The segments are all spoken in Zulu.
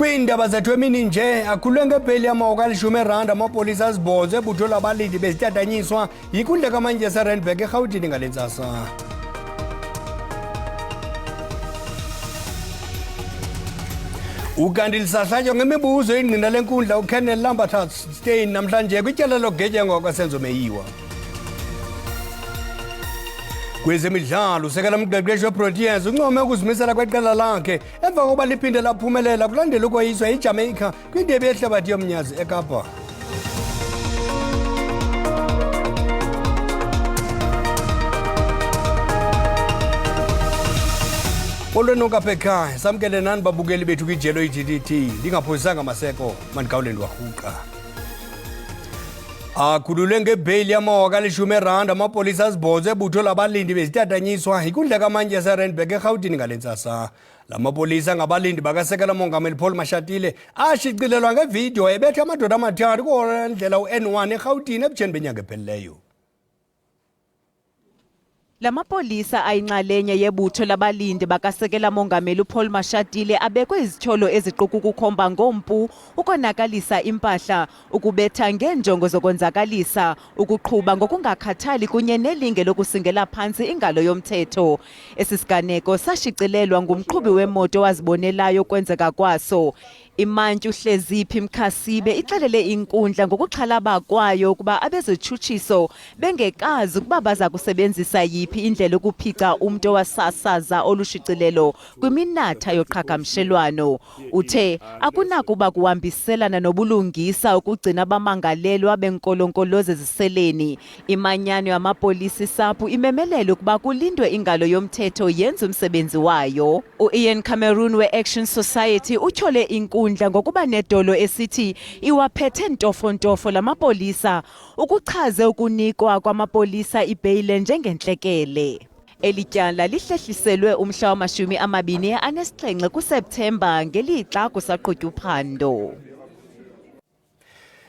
Kwiindaba zethu emini nje akhulwe ngebheli yamawaka R10 amapolisa azibhoze ebutho labalindi bezitatanyiswa yinkundla kaManchester Randburg eRhawutini ngale ntsasa. Ukanti lisahlatywa ngemibuzo ingqina lenkundla uKenneth Lambertus Stein namhlanje kwityala lokugetyengwa kwasenzo meyiwa. Kwezemidlalo usekela umqeqeshi weProteas uncome ukuzimisela kweqela lakhe emva kokuba liphinde laphumelela kulandela ukoyiswa yiJamaica kwindebe yehlabathi yomnyazi eKapa. Olwenu kapheka samkele nani babukeli bethu kwijelo iDDT ndingaphosanga maseko mandigawuleni warhuqa. Akhululwe ngebheli yamawaka R10 amapolisa azibhoze ebutho labalindi bezitatanyiswa yinkundla kaManchester Randburg eRhawutini ngale ntsasa. La mapolisa ngabalindi bakasekela mongameli Paul Mashatile ashicilelwa ngevidiyo ebetha amadoda amathathu kwindlela uN1 eRhawutini ebutsheni benyanga ephelileyo. La mapolisa ayinxalenye yebutho labalindi bakasekela mongameli Paul Mashatile abekwe izitholo eziquka ukukhomba ngompu, ukonakalisa impahla, ukubetha ngenjongo zokonzakalisa, ukuqhuba ngokungakhathali kunye nelinge lokusingela phantsi ingalo yomthetho. Esisiganeko sashicilelwa ngumqhubi wemoto wazibonelayo kwenzeka kwaso. Imantyi uHleziphi Mkhasibe ixelele inkundla ngokuxhalaba kwayo ukuba abezotshutshiso bengekazi ukuba baza kusebenzisa yiphi indlela ukuphica umntu owasasaza olushicilelo kwiminatha yoqhagamshelwano. Uthe akunakuba kuhambiselana nobulungisa ukugcina abamangalelwa benkolonkolozo eziseleni. Imanyano yamapolisa isaphu imemelela ukuba kulindwe ingalo yomthetho yenza umsebenzi wayo. uIan Cameroon we-Action Society utyhole inkundla ngokuba nedolo esithi iwaphethe ntofontofo lamapolisa ukuchaze ukunikwa kwamapolisa ibheyile njengentlekele. Elityala lihlehliselwe umhla wama-27 kuSeptemba ngelixa kusaqhutywa uphando.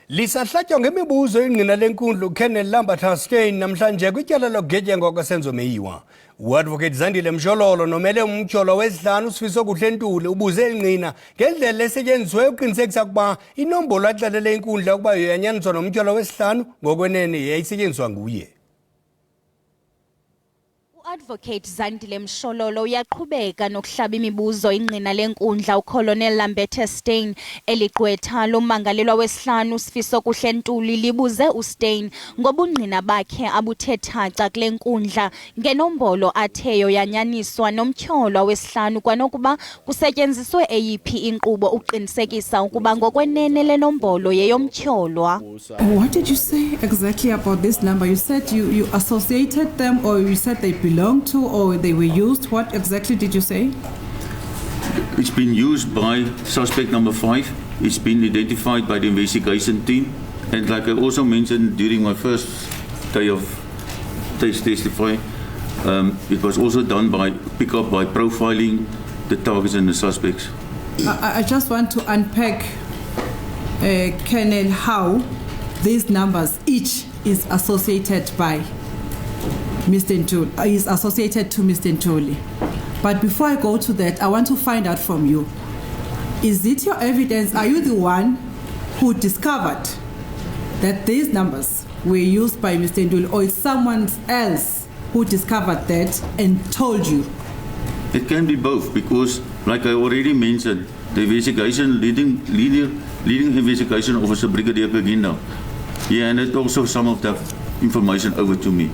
Lisahlatywa ngemibuzo ingqina lenkundla uKenneth Lambertus Stein namhlanje kwityala lokugetyengwa kwasenzo meyiwa. Uadvocate Zandile Mshololo nomele umtyholo wesihlanu uSifiso Kuhlentuli ubuze ingqina ngendlela esetyenziswe uqinisekisa ukuba inombolo axelele inkundla ukuba yanyaniswa nomtyholo wesihlanu ngokwenene yayisetyenziswa nguye. Advocate Zandile Mshololo uyaqhubeka nokuhlaba imibuzo ingqina lenkundla uColonel Lambertus Stein eligqwetha lommangalelwa wesihlanu uSifiso Kuhlentuli libuze uStein ngobungqina bakhe abuthethaca kule nkundla ngenombolo atheyo yanyaniswa nomtyholwa wesihlanu kwanokuba kusetyenziswe eyiphi inkqubo uqinisekisa ukuba ngokwenene le nombolo yeyomtyholwa. What did you say exactly about this number? You said you associated them, or you said they belong to, or they were used. What exactly did you say? It's been used by suspect number 5. It's been identified by the investigation team, and like I also mentioned during my first day of testifying, it was also done by pick-up by profiling the targets and the suspects. I just want to unpack, Colonel, how these numbers each is associated by Mr. Ntuli, is associated to Mr. Ntuli. But before I go to that, I want to find out from you, is it your evidence, are you the one who discovered that these numbers were used by Mr. Ntuli, or is someone else who discovered that and told you? It can be both, because like I already mentioned, the investigation leading investigation officer Brigadier Kaginda, he handed also some of that information over to me.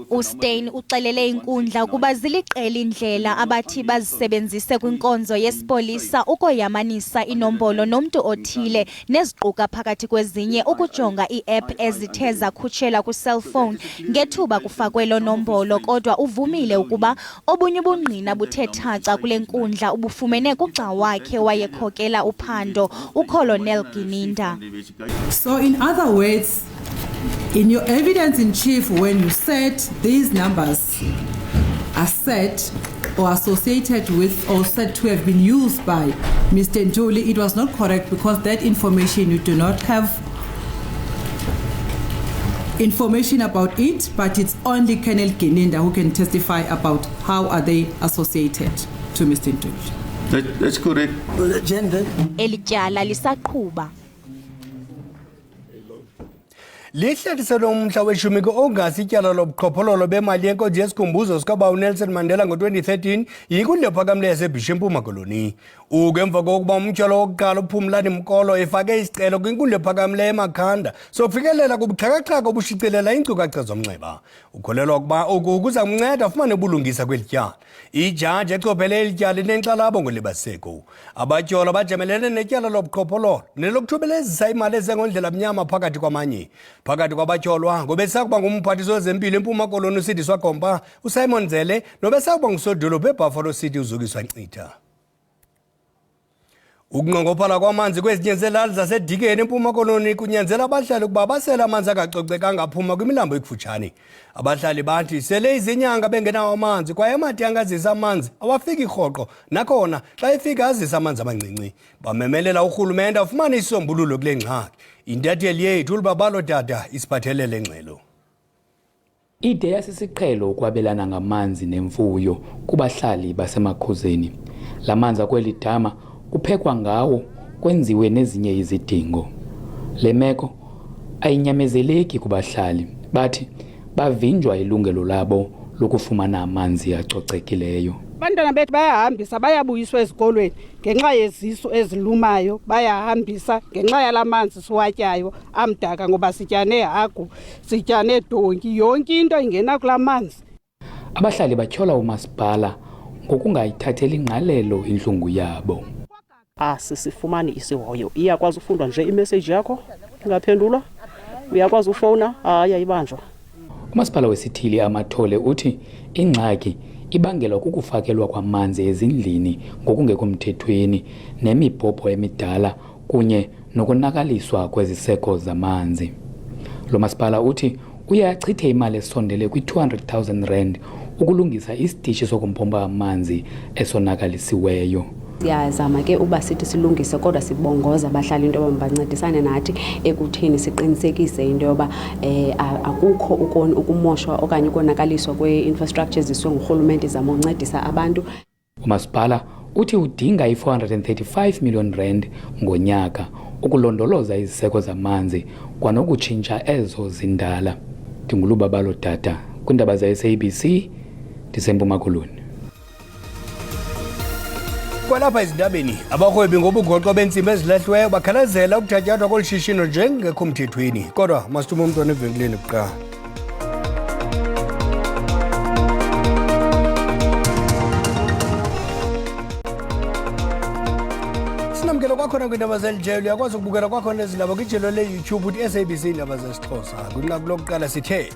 uStein uxelele inkundla ukuba ziliqela indlela abathi bazisebenzise kwinkonzo yesipolisa ukoyamanisa inombolo nomntu othile neziquka phakathi kwezinye ukujonga ii-app ezithe zakhutshela kwi-cellphone ngethuba kufakwe lo nombolo, kodwa uvumile ukuba obunye ubungqina buthethaca kule nkundla ubufumene kugxa wakhe wayekhokela uphando uColonel Gininda. So in other words, in your evidence in chief, when you said these numbers are set or associated with or said to have been used by Mr. Ntuli, it was not correct, because that information, you do not have information about it, but it's only Colonel Gininda who can testify about how are they associated to Mr. Ntuli. That's correct. Eli tyala lisaqhuba. Lihletiselo umhla weshumi ku-Agasti ityala lobuqhophololo bemali yenkonzo yesikhumbuzo sikabawo Nelson Mandela ngo-2013 yinkundla ephakamileyo yaseBhisho eMpuma Koloni. Emva kokuba umtyholo wokuqala uPhumlani Mkolo efake isicelo kwinkundla ephakamileyo eMakhanda sokufikelela kubuxhakaxhaka obushicilela iinkcukacha zomnxeba. Ukholelwa ukuba oku kuza kumnceda afumane ubulungisa kweli tyala. Ijaji echophele eli tyala inenkxalabo ngolibaseko. Abatyholi abajamelene netyala lobuqhophololo nelokuthubelezisa imali ezengondlela mnyama phakathi kwamanye. Phakathi kwabatyholwa ngobesakuba ngumphathiswa wezempilo eMpuma Koloni uSidiswa Gompa, uSimon Zele nobesakuba ngusodolophu eBuffalo City uZukiswa Ncitha. Ukunqongophala kwamanzi kwezinye zelali zaseDikeni eMpuma Koloni kunyanzela abahlali ukuba basele amanzi angacocekanga aphuma kwimilambo ekufutshane. Abahlali bathi sele izinyanga bengenawo amanzi kwaye amatyanki azisa amanzi awafiki rhoqo nakhona xa efika azisa amanzi amancinci. Bamemelela urhulumente afumane isisombululo kule ngxaki. Intatheli yethu uLubabalo Dada isiphathelele ngxelo. Ide yasisiqhelo ukwabelana ngamanzi nemfuyo kubahlali basemakhuzeni. Lamanzi akweli dama kuphekwa ngawo kwenziwe nezinye izidingo. Le meko ayinyamezeleki kubahlali. Bathi bavinjwa ilungelo labo lokufumana amanzi acocekileyo. Abantwana bethu bayahambisa bayabuyiswa ezikolweni ngenxa yezisu ezilumayo, bayahambisa ngenxa yalamanzi siwatyayo amdaka ngoba sityane hagu, sityane donki, yonke into ingena kulamanzi. Abahlali batyhola umasipala ngokungayithatheli ingqalelo intlungu yabo. Sifumani isihoyo, iyakwazi ufundwa nje imessage yakho ingaphendulwa, uyakwazi ufona ayayibanjwa. Umasipala wesithili amathole uthi ingxaki ibangelwa kukufakelwa kwamanzi ezindlini ngokungekho mthethweni nemibhobho emidala kunye nokonakaliswa kweziseko zamanzi. Lo masipala uthi uyachithe imali esondele kwi-R200,000 ukulungisa isitishi sokumpompa amanzi esonakalisiweyo. Siyazama ke uba sithi silungise kodwa sibongoza abahlali into yoba bancedisane nathi ekuthini siqinisekise into yoba akukho ukumoshwa okanye ukonakaliswa kwe-infrastructure eziswe ngurhulumente izama uncedisa abantu. Umasipala uthi udinga i-R435 million ngonyaka ukulondoloza iziseko zamanzi kwanokutshintsha ezo zindala. NdinguLubabalo Dada kwiindaba ze-SABC ndiseMpuma Koloni. Kwalapha ezindabeni abarhwebi ngobugoqo beentsimbi ezilahliweyo bakhalazela ukuthatyathwa kolu shishino njengekho mthethweni kodwa masithume umntwana evenkileni kuqala. Sinamkelo kwakhona kwiindaba zelijelo uyakwazi ukubukela kwakhona ezindaba kwijelo leYouTube uthi SABC Iindaba zesiXhosa. Kwinqaku lokuqala sithe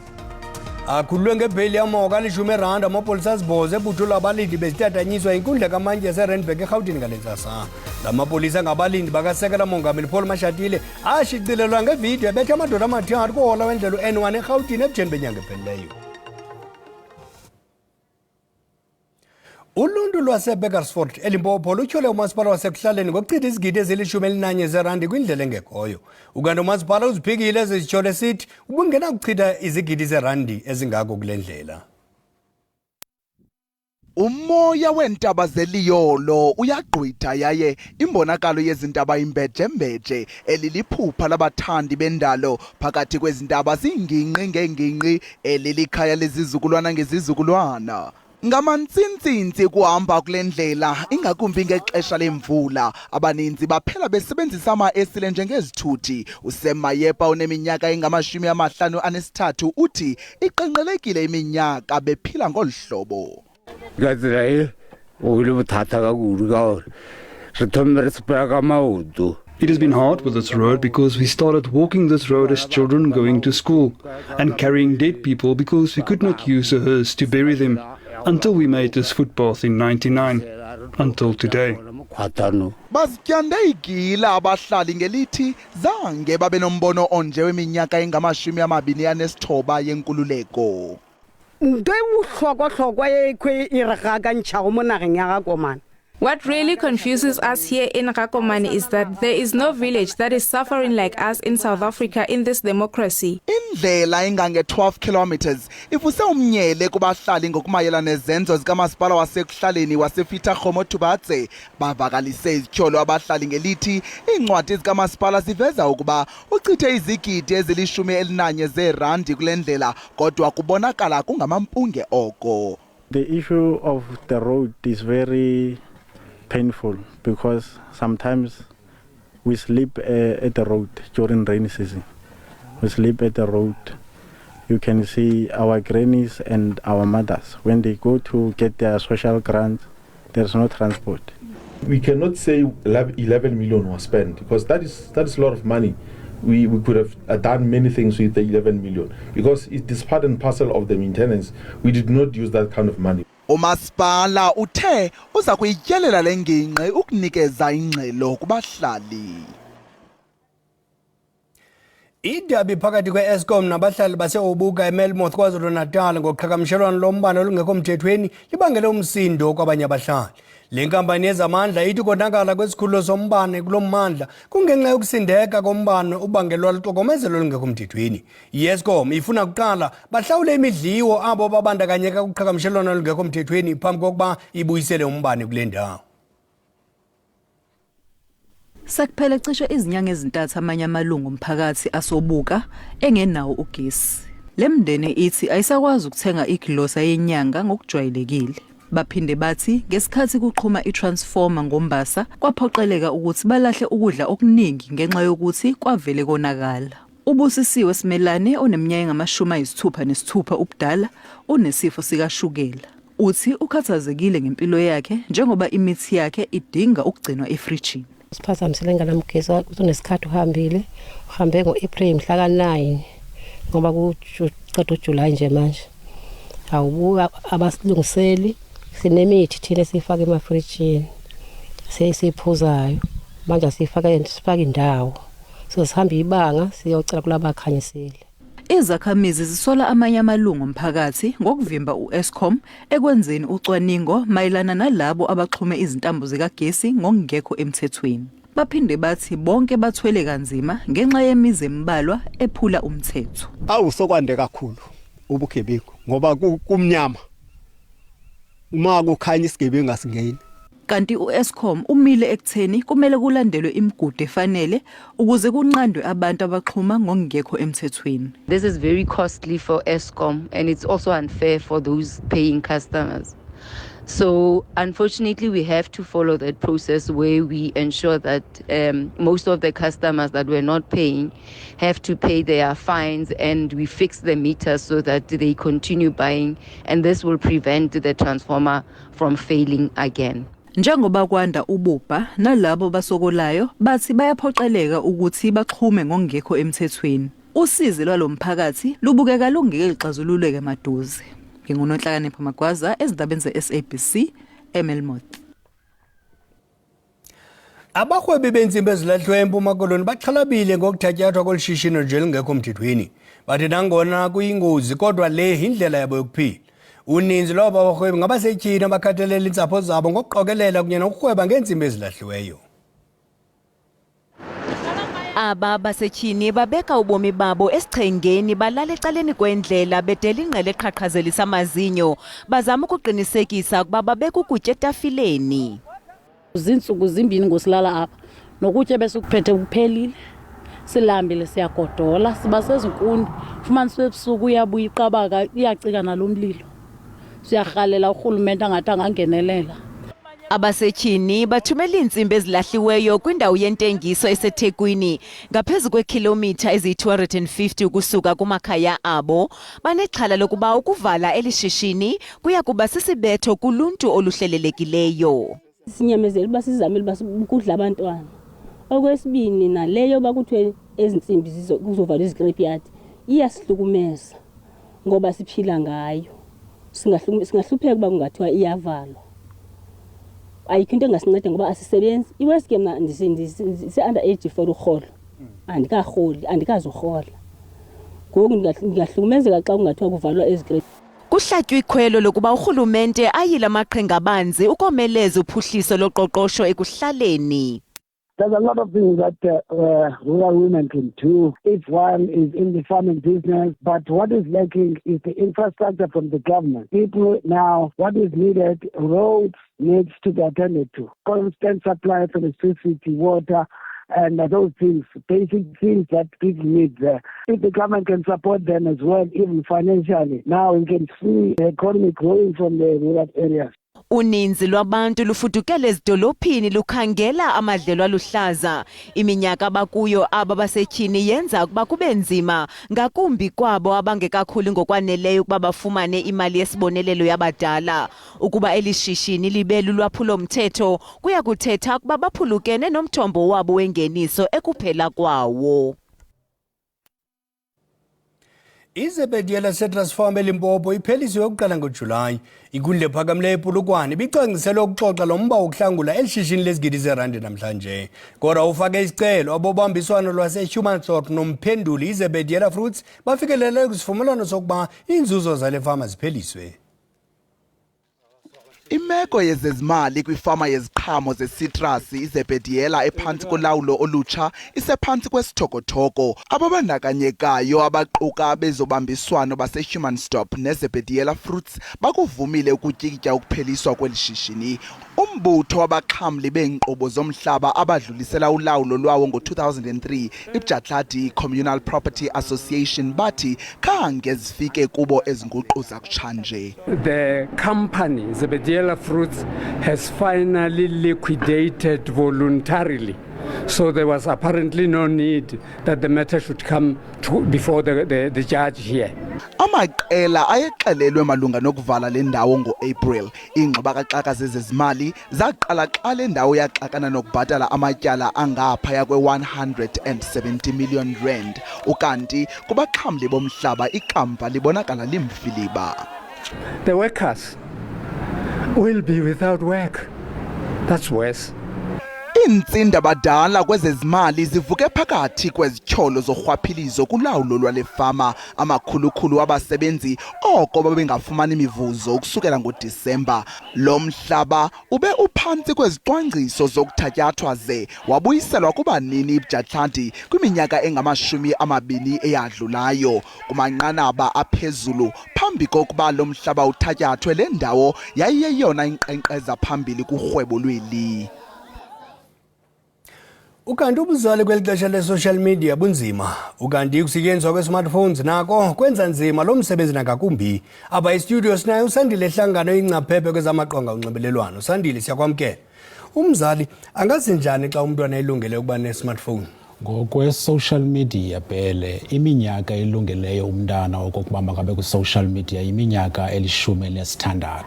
akhululwe ngebheyili yamoka R10 amapolisa azibhoze ebutho abalindi bezitatanyiswa inkundla kamantyi yaseRandburg eRhawutini ngale ntsasa. La mapolisa ngabalindi bakasekela mongameli Paul Mashatile ashicilelwa ngevidiyo ebethe amadoda amathathu kuhola wendlela u-N1 eRhawutini ebujeni benyanga ephelileyo. Uluntu lwaseBekersford eLimpopo lutyhole umasipala wasekuhlaleni ngokuchitha izigidi ezili-11 zeerandi kwindlela engekhoyo. Ukanti umasipala uziphikile ezi zityhole sithi ubungena kuchitha izigidi zeerandi ezingako kule ndlela. Umoya weentaba zeliyolo uyagqwitha yaye imbonakalo yezintaba imbejembeje eliliphupha labathandi bendalo phakathi kwezintaba zingingqi ngengingqi elilikhaya lezizukulwana ngezizukulwana. Ngamantsintsi kuhamba kule ndlela ingakumbi ngexesha lemvula abaninzi baphela besebenzisa ama-esile njengezithuthi. uSemayepa oneminyaka engama-53 uthi iqenqelekile iminyaka bephila ngolu hlobo. It has been hard with this road because we started walking this road as children going to school and carrying dead people because we could not use a hearse to bury them until we made this footpath in 99 until today. Bazityande igila abahlali ngelithi zange babe nombono onje weminyaka engama-29 yenkululeko. Nto e bohlokwa-hlokwa e kwe e re gakantšhago mo nageng ya ga komana What really confuses us here in Rakomane is that there is no village that is suffering like us in South Africa in this democracy. Indlela ingange 12 kilometers ifuse umnyele kubahlali ngokumayela nezenzo zikamasipala wasekuhlaleni wasefitagom Tubatse bavakalise izityholo abahlali ngelithi iincwadi zikamasipala ziveza ukuba uchithe izigidi ezili-11 zeerandi kule ndlela kodwa kubonakala kungamampunge oko. The issue of the road is very painful because sometimes we sleep at the road during rainy season. We sleep at the road. You can see our grannies and our mothers when they go to get their social grants, there's no transport. We cannot say 11 million was spent because that is a lot of money. We could have done many things with the 11 million because it is part and parcel of the maintenance. We did not use that kind of money. Umasipala uthe uza kuyityelela le ngingqi ukunikeza ingxelo kubahlali. Idabi phakathi kwe-Eskom nabahlali base-Obuka eMelmoth KwaZulu-Natal ngoqhagamshelwano lombane olungekho mthethweni libangele umsindo kwabanye abahlali. Le nkampani yezamandla ithi konakala kwesikhululo sombane kulo mmandla kungenxa yokusindeka kombane ubangelwa luxokomezelo olungekho mthethweni. I-Eskom ifuna kuqala bahlawule imidliwo abo babandakanyeka kuqhagamshelwano olungekho mthethweni phambi kokuba ibuyisele umbane kule ndawo. Sekuphele cishe izinyanga ezintathu amanye amalungu omphakathi asobuka engenawo ugesi. Lemndeni ithi ayisakwazi ukuthenga iglosa yenyanga ngokujwayelekile. Baphinde bathi ngesikhathi kuqhuma itransformer ngombasa kwaphoqeleka ukuthi balahle ukudla okuningi ngenxa yokuthi kwavele konakala. Ubusisiwe Simelane oneminyaka engama-66 ubudala unesifo sikashukela. Uthi ukhathazekile ngempilo yakhe njengoba imithi yakhe idinga ukugcinwa efrijini. Siphazamisele nganamgesi kunesikhathi uhambe ngo-April mhla ka-9 ngoba kuqeda uJuly nje manje. Awubuka abasilungiseli sinemithi thina sifaka emafrijini siyiphuzayo manje sifaka indawo so sihamba ibanga siyocela kulabakhanyiseli. Izakhamizi zisola amanye amalungu omphakathi ngokuvimba u-Eskom ekwenzeni ucwaningo mayelana nalabo abaxhume izintambo zikagesi ngokungekho emthethweni. Baphinde bathi bonke bathwele kanzima ngenxa yemizi embalwa ephula umthetho. Awusokwande kakhulu ubugebengu ngoba kumnyama uma kukhanya isigebengu asingeni. Kanti u-Eskom umile ekutheni kumele kulandelwe imigudu efanele ukuze kunqandwe abantu abaxhuma ngokungekho emthethweni. This is very costly for Eskom and it's also unfair for those paying customers. So unfortunately we have to follow that process where we ensure that most of the customers that were not paying have to pay their fines and we fix the meters so that they continue buying and this will prevent the transformer from failing again. Njengoba kwanda ububha nalabo basokolayo bathi bayaphoqeleka ukuthi baxhume ngokungekho emthethweni. Usizi lwalomphakathi lubukeka lungeke lixazululeke maduze. NginguNonhlakanipho Magwaza ezindabeni ze-SABC eMelmoth. Abahwebi bensimbi ezilahlwe eMpuma Koloni baxhalabile ngokuthatyathwa kolishishino nje lungekho mthethweni. Bathi nangona kuyingozi kodwa le indlela yabo yokuphila. Uninzi lwabo abahwebi ngabasetyhini abakhathalela iintsapho zabo ngokuqokelela kunye nokurhweba ngeentsimbi ezilahliweyo. Aba basetyhini babeka ubomi babo esichengeni balala ecaleni kwendlela bedela ingqele eqhaqhazelisa amazinyo bazama ukuqinisekisa ukuba babeka ukutya etafileni. Zinsuku zimbini ngosilala apha nokutya besikuphethe kuphelile silambile siyagodola siba sezinkuni fumanise ebusuku uyabuya iqabaka iyacika nalomlilo siyarhalela urhulumente angathi angangenelela. Abasetyhini bathumela iintsimbi ezilahliweyo kwindawo yentengiso eseThekwini ngaphezu kweekhilomitha eziyi-250 ukusuka kumakhaya abo. Banexhala lokuba ukuvala elishishini kuya kuba sisibetho kuluntu oluhlelelekileyo. Sinyamezela uba sizamile uba kudla abantwana. Okwesibini naleyo bakuthiwe ezintsimbi kuzovala izicrapyard iyasihlukumeza ngoba siphila ngayo. Singahlupheka uba kungathiwa iyavalwa. Ayikho into engasinceda ngoba asisebenzi. iWestgate mna ndise-under age for urholo. Andikazurhola. Ngoku ngingahlukumezeka xa kungathiwa kuvalwa ezicrapyard. Kuhlatywa ikhwelo lokuba urhulumente ayile amaqhinga abanzi ukomeleza uphuhliso loqoqosho ekuhlaleni. There's a lot of things that rural women can do if one is in the farming business, but what is lacking is the infrastructure from the government. People now, what is needed, roads needs to be attended to, constant supply of electricity, water, and those things, basic things that people need there. If the government can support them as well, even financially, now we can see the economy growing from the rural areas. Uninzi lwabantu lufudukele ezidolophini lukhangela amadlelo aluhlaza. Iminyaka abakuyo aba basetyhini yenza ukuba kube nzima ngakumbi kwabo abangekakhuli ngokwaneleyo ukuba bafumane imali yesibonelelo yabadala. Ukuba elishishini libe lulwaphulo mthetho kuya kuthetha ukuba baphulukene nomthombo wabo wengeniso ekuphela kwawo. Izebediela seTransform eLimpopo iphelisiwe ukuqala ngoJulayi. Inkundla ephakamileyo ePolokwane ibicwangciselwe ukuxoxa lo mba wokuhlangula elishishini lezigidi zerandi namhlanje. Kodwa ufake isicelo abobambiswano lwase-Humansort nomphenduli Izebediela Fruits bafikelele kwisivumelwano sokuba inzuzo zale fama zipheliswe. Imeko yezezimali kwifama yeziqhamo zecitrus Izebediela ephantsi kolawulo olutsha isephansi kwesithokotoko. Ababandakanyekayo abaquka bezobambiswano base-Humanstop neZebediela Fruits bakuvumile ukutyikitya ukupheliswa kweli shishini. Umbutho wabaxhamli beenkqubo zomhlaba abadlulisela ulawulo lwawo ngo-2003 iBjatladi Communal Property Association bathi khange zifike kubo ezinguqu zakutshanje. The company Zebediela Fruits has finally liquidated voluntarily. So there was apparently no need that the matter should come before the judge here. Amaqela ayexelelwe malunga nokuvala le ndawo ngo-April. Iingxubakaxaka zezezimali zaqala xa le ndawo yaxakana nokubhatala amatyala angaphaya kwe-170 million rand. Ukanti kubaxhamli bomhlaba ikamva libonakala limfiliba. The workers will be without work. That's worse. Iintsinda badala kwezezimali zivuke phakathi kwezityholo zorhwaphilizo kulawulo lwale fama. Amakhulukhulu abasebenzi oko babengafumani mivuzo ukusukela ngoDisemba. Lo mhlaba ube uphantsi kwezicwangciso zokuthatyathwa ze wabuyiselwa kubanini iBjatladi kwiminyaka engama-20 eyadlulayo. Kumanqanaba aphezulu phambi kokuba lo mhlaba uthatyathwe le ndawo yayiyeyona inkqenkqeza phambili kurhwebo lweli. Ukanti ubuzali kweli xesha le-social media bunzima. Ukanti ukusetyenziswa kwe-smartphones nako kwenza nzima lo msebenzi nangakumbi. Apha estudio sinayo uSandile ehlangano ingcaphephe kwezamaqonga onxibelelwano. Sandile, siyakwamkela. Umzali angazi njani xa umntwana elungele ukuba ne-smartphone? Ngokwe-social media phele iminyaka elungeleyo umntana okokuba makabe ku-social media iminyaka 16.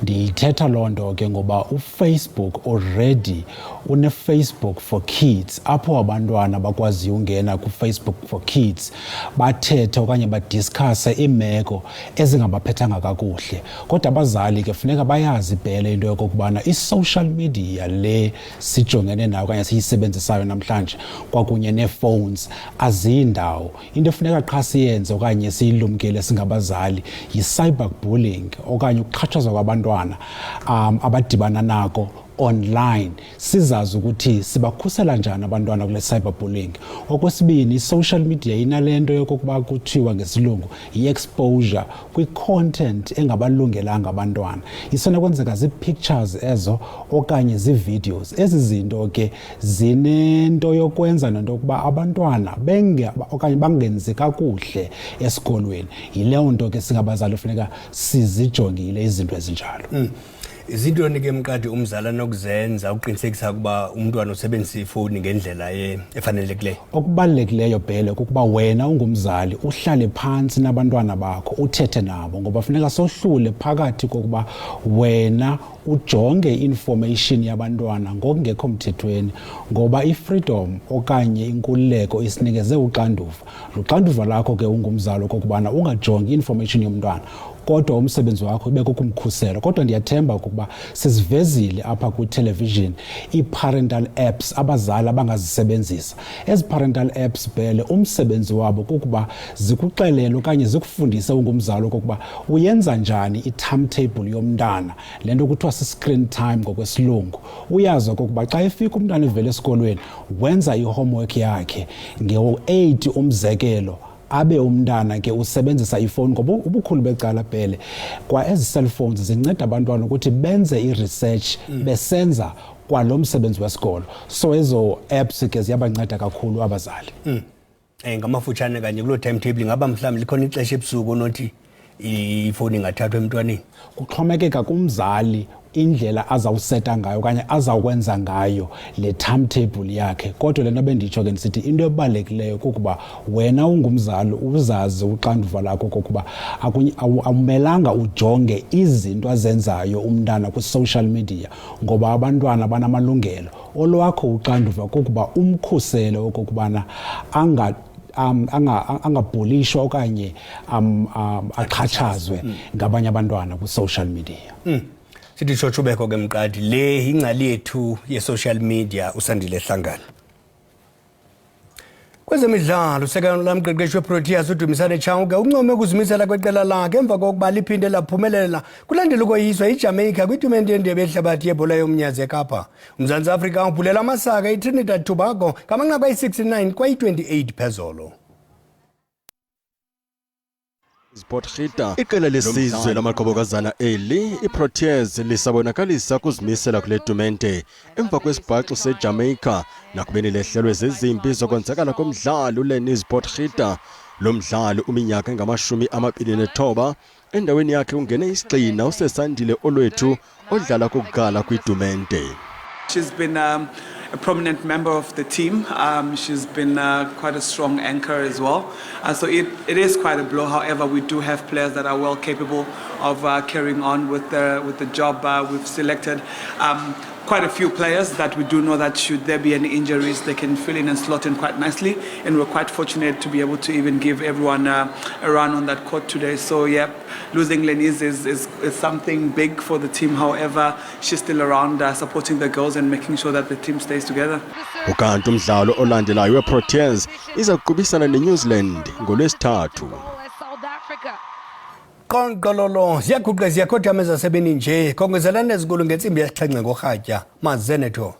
Ndithetha loo nto ke ngoba uFacebook already une-Facebook for Kids apho abantwana bakwaziyo ungena ku-Facebook for Kids bathethe okanye badiskhase iimeko ezingabaphethanga kakuhle. Kodwa abazali ke funeka bayazi phele into yokokubana i-social media le sijongene nayo okanye siyisebenzisayo namhlanje kwakunye nee-phones aziyindawo. Into efuneka qha siyenze okanye siyilumkele singabazali yi-cyberbullying okanye ukuxhatshazwa kwabantwana abadibana nako online. Sizazi ukuthi sibakhusela njani abantwana kule cyberbullying. Okwesibini, i-social media inalento yokokuba kuthiwa ngesilungu i-exposure kwi-content engabalungelanga abantwana. Isenokwenzeka zii-pictures ezo okanye zii-videos. Ezi zinto ke zinento yokwenza nento yokuba abantwana okanye bangenzi kakuhle esikolweni. Yileyo nto ke singabazali funeka sizijongile izinto ezinjalo. Izinto ke mqadi umzala nokuzenza uqinisekisa ukuba umntwana usebenzisa ifoni ngendlela efanelekileyo. Okubalulekileyo phele kukuba wena ungumzali uhlale phansi nabantwana bakho uthethe nabo ngoba funeka sohlule phakathi kokuba wena ujonge information yabantwana ngokungekho mthethweni ngoba ifreedom okanye inkululeko isinikeze uxanduva. Luxanduva lakho ke ungumzali kokubana ungajongi information yomntwana kodwa umsebenzi wakho ibe kukumkhusela. Kodwa ndiyathemba ukuba sizivezile apha ku-television i-parental apps abazali abangazisebenzisa. Ezi parental apps phele umsebenzi wabo kukuba zikuxelele okanye zikufundise ungumzali ukuba uyenza njani i-timetable yomntana, le nto kuthiwa si-screen time ngokwesilungu. Uyazi ukuba xa efika umntana evela esikolweni wenza i-homework yakhe nge-8 umzekelo, abe umntana ke usebenzisa ifoni ngoba ubukhulu becala phele kwa ezi cellphones zinceda abantwana ukuthi benze i-research besenza kwalo msebenzi wesikolo. So ezo apps ke ziyabanceda kakhulu abazali. Ngamafutshane kanye kulo timetable ngaba mhlawumbe likhona ixesha ebusuku onothi ifoni ingathathwa emntwaneni. Kuxhomekeka kumzali indlela azawuseta ngayo okanye azawukwenza ngayo le timetable yakhe. Kodwa lento benditsho ke ndisithi into ebalulekileyo kukuba wena ungumzali uzazi uxanduva lakho kokuba awumelanga ujonge izinto azenzayo umntana ku-social media ngoba abantwana banamalungelo. Olwakho uxanduva kukuba umkhusele okokubana angabhulishwa okanye axhatshazwe ngabanye abantwana ku-social media. Sithi shotshubeko ke mqadi le ingcali yethu ye-social media uSandile Hlangana. Kwezemidlalo sekano lamqeqeshi weProteas uDumisane Chauke uncome ukuzimisela kweqela lakhe emva kokuba liphinde laphumelela kulandela ukoyiswa iJamaica kwitumente yendebe yehlabathi yebhola yomnyazi eKapa. UMzantsi Afrika ubhulela amasaka iTrinidad Tobago ngamanqaku ayi-69 kwayi-28 phezolo. Sportgita iqela lesizwe lamaqobokazana eli iProteas lisabonakalisa kuzimisela kule tumente emva kwesibhaxo seJamaica nakubeni lehlelwe zezimpi zokwenzakala komdlalo leni Sportgita. Lo mdlalo uminyaka engama-29 endaweni yakhe ungene isigxina uSesandile Olwethu odlala kokuqala kwitumente. She's been a prominent member of the team. She's been quite a strong anchor as well. So it is quite a blow. However, we do have players that are well capable of carrying on with the job. We've selected quite a few players that we do know that should there be any injuries, they can fill in and slot in quite nicely. And we're quite fortunate to be able to even give everyone a run on that court today. So yeah, losing Lenise is something big for the team. However, she's still around supporting the girls and making sure that the team stays together. Ukanti umdlalo olandelayo weProteas iza kuqhubisana neNew Zealand ngoLwesithathu. Qonqololo ziyaguqa ziyakhothama ezasebeni nje kongezelana ezikulu ngensimbi yesixhenxe ngorhatya mazenetho.